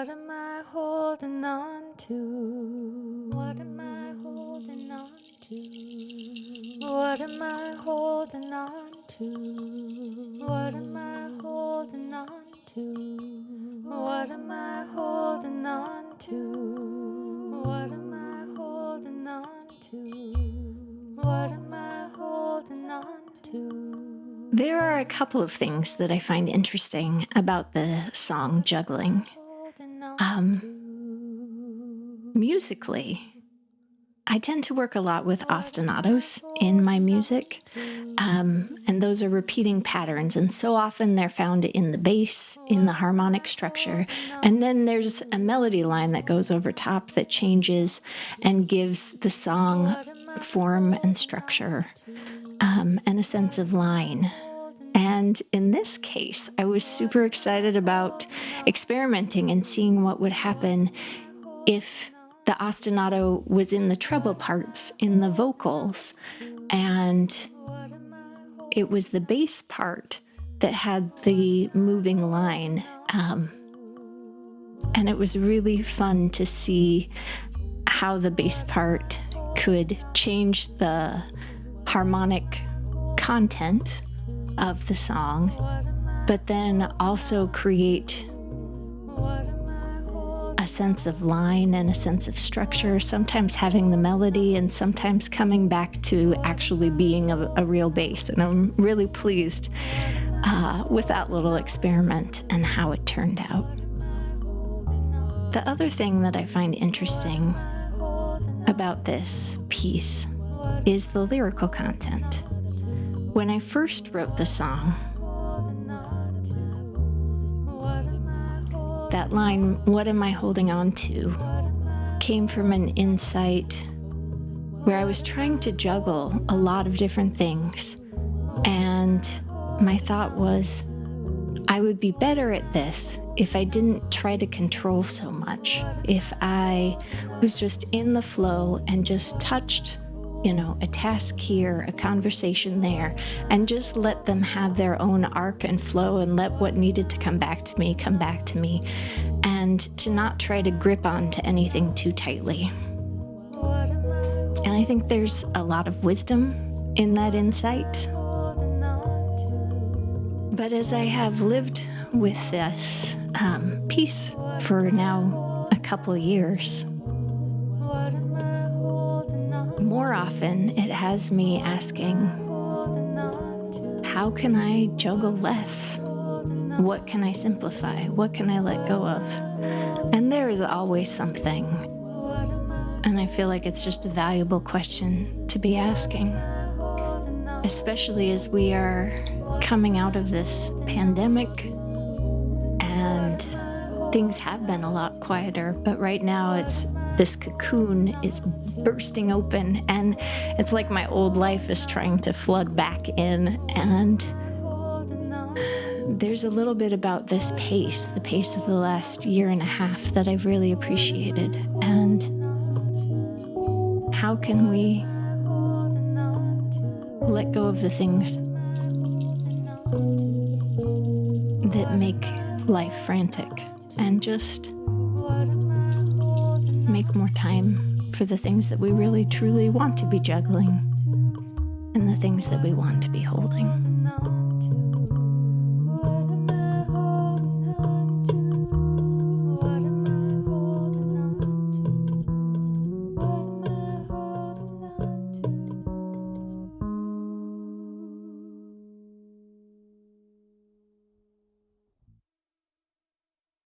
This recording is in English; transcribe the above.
What am I holding on to? What am I holding on to? What am I holding on to? What am I holding on to? What am I holding on to? What am I holding on to? What am I holding on to? There are a couple of things that I find interesting about the song Juggling. Musically, I tend to work a lot with ostinatos in my music, and those are repeating patterns, and so often they're found in the bass, in the harmonic structure, and then there's a melody line that goes over top that changes and gives the song form and structure, and a sense of line. And in this case, I was super excited about experimenting and seeing what would happen if the ostinato was in the treble parts in the vocals, and it was the bass part that had the moving line. And it was really fun to see how the bass part could change the harmonic content of the song, but then also create a sense of line and a sense of structure, sometimes having the melody and sometimes coming back to actually being a real bass. And I'm really pleased with that little experiment and how it turned out. The other thing that I find interesting about this piece is the lyrical content. When I first wrote the song, that line, "What am I holding on to?" came from an insight where I was trying to juggle a lot of different things. And my thought was, I would be better at this if I didn't try to control so much. If I was just in the flow and just touched a task here, a conversation there, and just let them have their own arc and flow and let what needed to come back to me, and to not try to grip onto anything too tightly. And I think there's a lot of wisdom in that insight. But as I have lived with this piece for now a couple years, more often it has me asking, how can I juggle less? What can I simplify? What can I let go of? And there is always something. And I feel like it's just a valuable question to be asking, especially as we are coming out of this pandemic and things have been a lot quieter, but right now this cocoon is bursting open, and it's like my old life is trying to flood back in. And there's a little bit about this pace, the pace of the last year and a half, that I've really appreciated. And how can we let go of the things that make life frantic and just make more time for the things that we really truly want to be juggling and the things that we want to be holding.